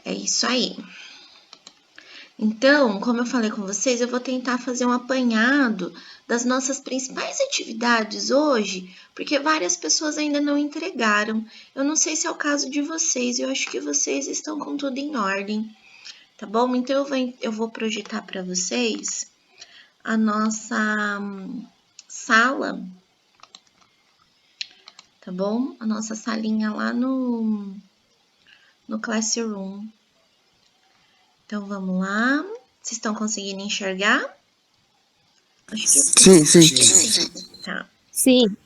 É isso aí. Então, como eu falei com vocês, eu vou tentar fazer um apanhado das nossas principais atividades hoje, porque várias pessoas ainda não entregaram. Eu não sei se é o caso de vocês, eu acho que vocês estão com tudo em ordem, tá bom? Então, eu vou projetar para vocês a nossa sala, tá bom? A nossa salinha lá no Classroom. Então, vamos lá. Vocês estão conseguindo enxergar? Acho que sim. Sim. Tá. Sim.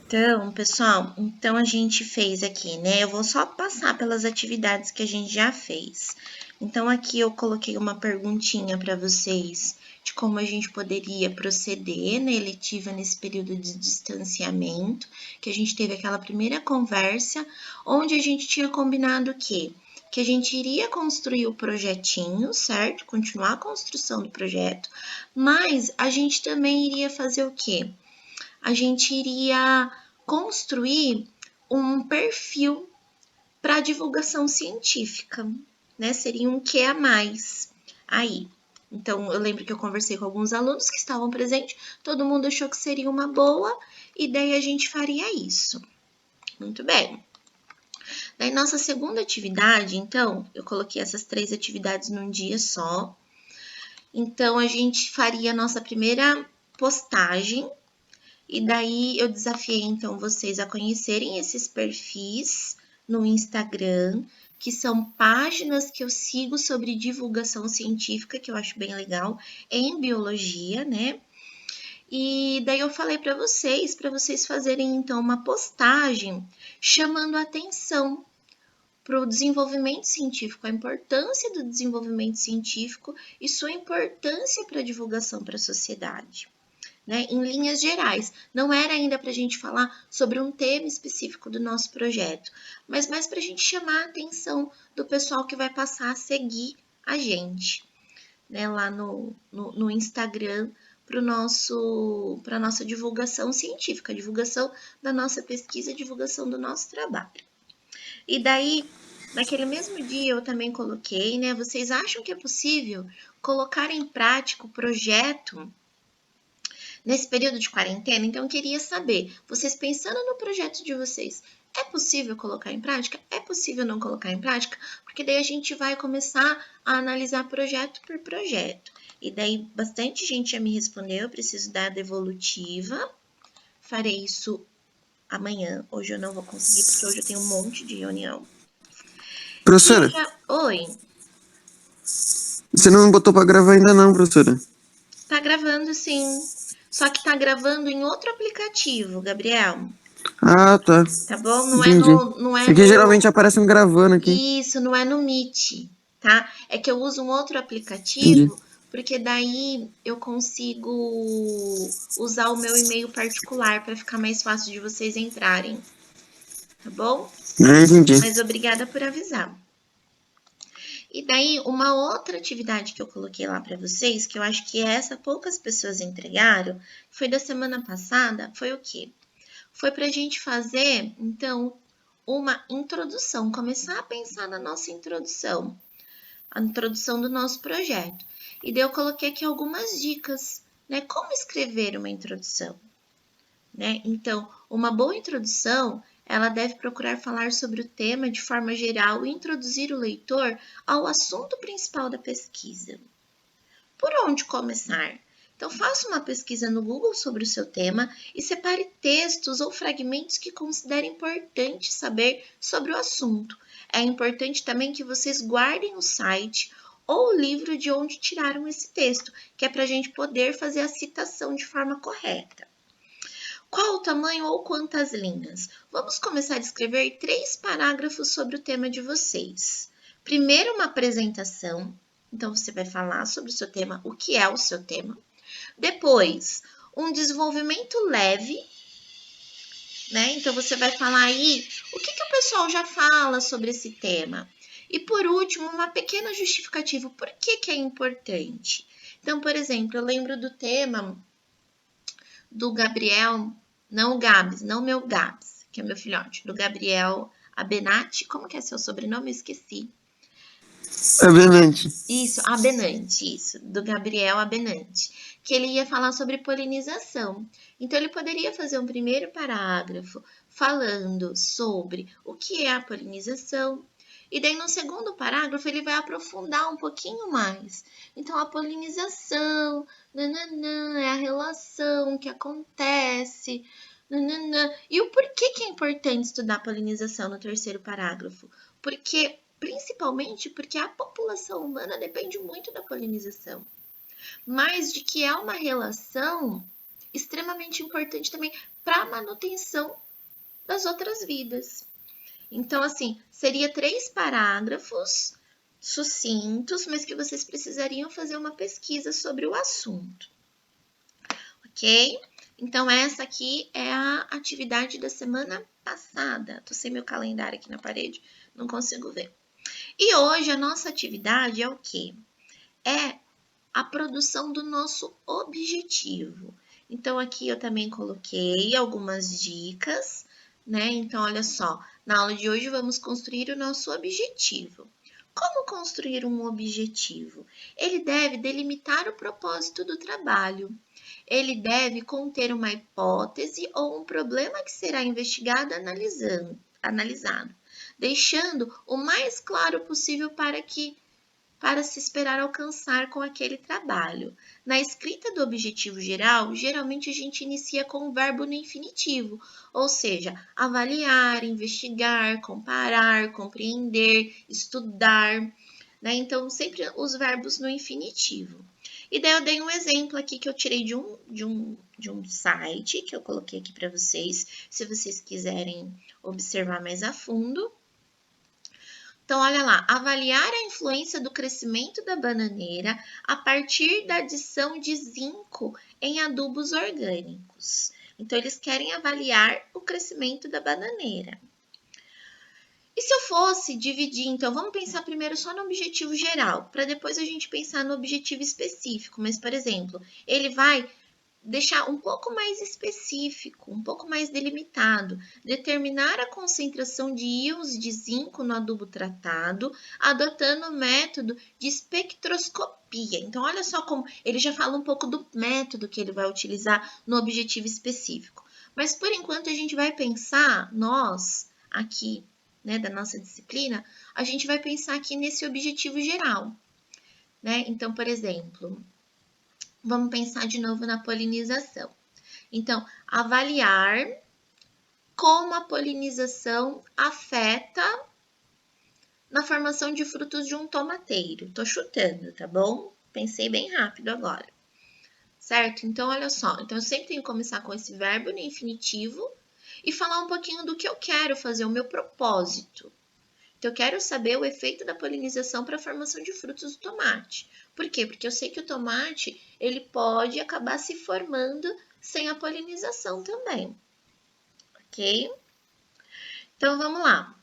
Então, pessoal, então a gente fez aqui, né? Eu vou só passar pelas atividades que a gente já fez. Então, aqui eu coloquei uma perguntinha para vocês de como a gente poderia proceder na eletiva nesse período de distanciamento, que a gente teve aquela primeira conversa, onde a gente tinha combinado o quê? Que a gente iria construir o projetinho, certo? Continuar a construção do projeto, mas a gente também iria fazer o quê? A gente iria construir um perfil para divulgação científica, né? Seria um que a mais aí. Então, eu lembro que eu conversei com alguns alunos que estavam presentes, todo mundo achou que seria uma boa, e daí a gente faria isso. Muito bem. Daí, nossa segunda atividade, então, eu coloquei essas 3 atividades num dia só. Então, a gente faria a nossa primeira postagem. E daí eu desafiei então vocês a conhecerem esses perfis no Instagram, que são páginas que eu sigo sobre divulgação científica, que eu acho bem legal, em biologia, né? E daí eu falei para vocês fazerem então uma postagem chamando a atenção para o desenvolvimento científico, a importância do desenvolvimento científico e sua importância para a divulgação para a sociedade. Né, em linhas gerais. Não era ainda para a gente falar sobre um tema específico do nosso projeto, mas mais para a gente chamar a atenção do pessoal que vai passar a seguir a gente, né, lá no Instagram, para a nossa divulgação científica, divulgação da nossa pesquisa, divulgação do nosso trabalho. E daí, naquele mesmo dia, eu também coloquei, né? Vocês acham que é possível colocar em prática o projeto nesse período de quarentena? Então, eu queria saber, vocês pensando no projeto de vocês, é possível colocar em prática? É possível não colocar em prática? Porque daí a gente vai começar a analisar projeto por projeto. E daí, bastante gente já me respondeu, eu preciso dar a devolutiva. Farei isso amanhã. Hoje eu não vou conseguir, porque hoje eu tenho um monte de reunião. Professora, Oi, você não botou pra gravar ainda não, professora? tá gravando sim. Só que tá gravando em outro aplicativo, Gabriel. Ah, tá. Tá bom? Entendi. Não é Aqui no. geralmente aparece um gravando aqui. Isso, não é no Meet, tá? É que eu uso um outro Entendi. aplicativo, porque daí eu consigo usar o meu e-mail particular para ficar mais fácil de vocês entrarem, tá bom? Entendi. Mas obrigada por avisar. E daí, uma outra atividade que eu coloquei lá para vocês, que eu acho que essa poucas pessoas entregaram, foi da semana passada, foi o quê? Foi para a gente fazer, então, uma introdução, começar a pensar na nossa introdução, a introdução do nosso projeto. E daí eu coloquei aqui algumas dicas, né? Como escrever uma introdução, né? Então, uma boa introdução, ela deve procurar falar sobre o tema de forma geral e introduzir o leitor ao assunto principal da pesquisa. Por onde começar? Então, faça uma pesquisa no Google sobre o seu tema e separe textos ou fragmentos que considere importante saber sobre o assunto. É importante também que vocês guardem o site ou o livro de onde tiraram esse texto, que é para a gente poder fazer a citação de forma correta. Qual o tamanho ou quantas linhas? Vamos começar a escrever 3 parágrafos sobre o tema de vocês. Primeiro, uma apresentação. Então, você vai falar sobre o seu tema, o que é o seu tema. Depois, um desenvolvimento leve, né? Então, você vai falar aí o que o pessoal já fala sobre esse tema. E, por último, uma pequena justificativa. Por que é importante? Então, por exemplo, eu lembro do tema do Gabriel, não o Gabs, não meu Gabs, que é meu filhote, do Gabriel Abenati. Como que é seu sobrenome? Eu esqueci. Abenante. Isso, Abenante, isso, do Gabriel Abenante, que ele ia falar sobre polinização. Então, ele poderia fazer um primeiro parágrafo falando sobre o que é a polinização, e daí no segundo parágrafo ele vai aprofundar um pouquinho mais. Então, a polinização, nananã, é a relação que acontece, nananã. E o porquê que é importante estudar polinização no terceiro parágrafo? Principalmente porque a população humana depende muito da polinização, mas de que é uma relação extremamente importante também para a manutenção das outras vidas. Então, assim, seria 3 parágrafos sucintos, mas que vocês precisariam fazer uma pesquisa sobre o assunto, ok? Então, essa aqui é a atividade da semana passada. Tô sem meu calendário aqui na parede, não consigo ver. E hoje a nossa atividade é o quê? É a produção do nosso objetivo. Então, aqui eu também coloquei algumas dicas, né? Então, olha só, na aula de hoje vamos construir o nosso objetivo. Como construir um objetivo? Ele deve delimitar o propósito do trabalho. Ele deve conter uma hipótese ou um problema que será investigado e analisado, deixando o mais claro possível para se esperar alcançar com aquele trabalho. Na escrita do objetivo geral, geralmente a gente inicia com o verbo no infinitivo, ou seja, avaliar, investigar, comparar, compreender, estudar, né? Então, sempre os verbos no infinitivo. E daí eu dei um exemplo aqui que eu tirei de um site que eu coloquei aqui para vocês, se vocês quiserem observar mais a fundo. Então, olha lá, avaliar a influência do crescimento da bananeira a partir da adição de zinco em adubos orgânicos. Então, eles querem avaliar o crescimento da bananeira. E se eu fosse dividir, então, vamos pensar primeiro só no objetivo geral, para depois a gente pensar no objetivo específico. Mas, por exemplo, ele vai deixar um pouco mais específico, um pouco mais delimitado, determinar a concentração de íons de zinco no adubo tratado, adotando o método de espectroscopia. Então, olha só como ele já fala um pouco do método que ele vai utilizar no objetivo específico. Mas, por enquanto, a gente vai pensar, nós, aqui, né, da nossa disciplina, a gente vai pensar aqui nesse objetivo geral, né? Então, por exemplo, vamos pensar de novo na polinização. Então, avaliar como a polinização afeta na formação de frutos de um tomateiro. Tô chutando, tá bom? Pensei bem rápido agora. Certo? Então, olha só. Então, eu sempre tenho que começar com esse verbo no infinitivo e falar um pouquinho do que eu quero fazer, o meu propósito. Então, eu quero saber o efeito da polinização para a formação de frutos do tomate. Por quê? Porque eu sei que o tomate ele pode acabar se formando sem a polinização também. Ok? Então, vamos lá.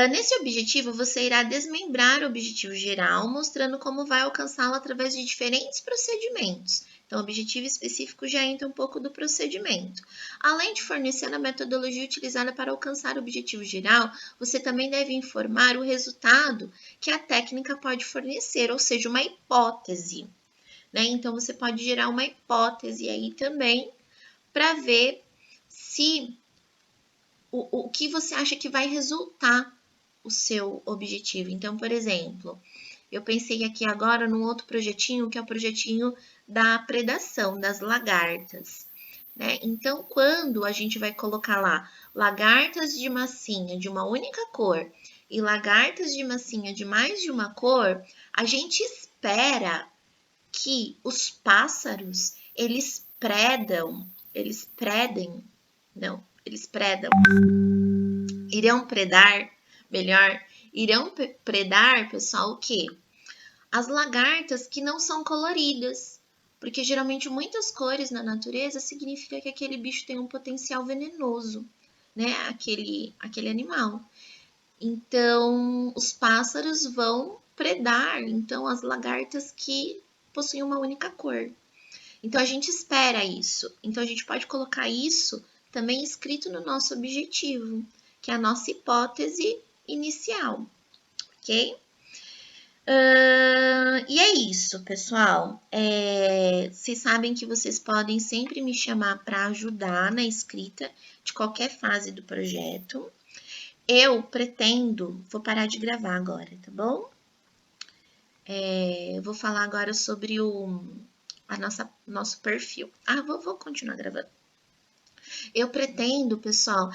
Nesse objetivo, você irá desmembrar o objetivo geral, mostrando como vai alcançá-lo através de diferentes procedimentos. Então, o objetivo específico já entra um pouco do procedimento. Além de fornecer a metodologia utilizada para alcançar o objetivo geral, você também deve informar o resultado que a técnica pode fornecer, ou seja, uma hipótese, né? Então, você pode gerar uma hipótese aí também para ver se o que você acha que vai resultar o seu objetivo. Então, por exemplo, eu pensei aqui agora num outro projetinho, que é o projetinho da predação das lagartas, né? Então, quando a gente vai colocar lá lagartas de massinha de uma única cor e lagartas de massinha de mais de uma cor, a gente espera que os pássaros, eles predem, irão predar, melhor, irão predar, pessoal, o quê? As lagartas que não são coloridas, porque geralmente muitas cores na natureza significa que aquele bicho tem um potencial venenoso, né? Aquele animal. Então, os pássaros vão predar, então, as lagartas que possuem uma única cor. Então, a gente espera isso. Então, a gente pode colocar isso também escrito no nosso objetivo, que é a nossa hipótese inicial, ok? E é isso, pessoal. Vocês sabem que vocês podem sempre me chamar para ajudar na escrita de qualquer fase do projeto. Eu pretendo, vou parar de gravar agora, tá bom? Eu vou falar agora sobre nosso perfil. Vou continuar gravando. Eu pretendo, pessoal,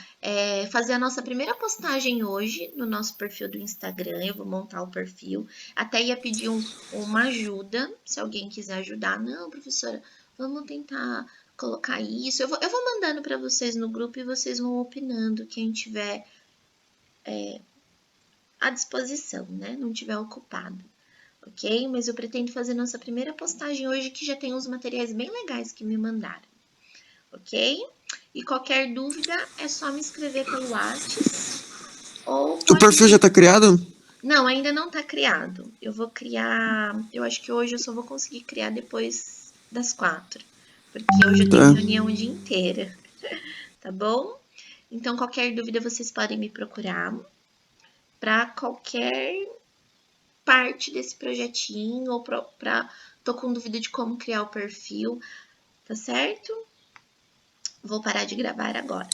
fazer a nossa primeira postagem hoje no nosso perfil do Instagram. Eu vou montar o perfil. Até ia pedir uma ajuda, se alguém quiser ajudar. Não, professora, vamos tentar colocar isso. Eu vou mandando para vocês no grupo e vocês vão opinando, quem tiver à disposição, né? Não tiver ocupado. Ok? Mas eu pretendo fazer nossa primeira postagem hoje, que já tem uns materiais bem legais que me mandaram. Ok? E qualquer dúvida é só me escrever pelo WhatsApp ou O perfil já tá criado? Não, ainda não tá criado. Eu vou criar. Eu acho que hoje eu só vou conseguir criar depois das 4. Porque hoje eu tenho reunião o dia inteiro. Tá bom? Então, qualquer dúvida vocês podem me procurar para qualquer parte desse projetinho ou tô com dúvida de como criar o perfil, tá certo? Vou parar de gravar agora.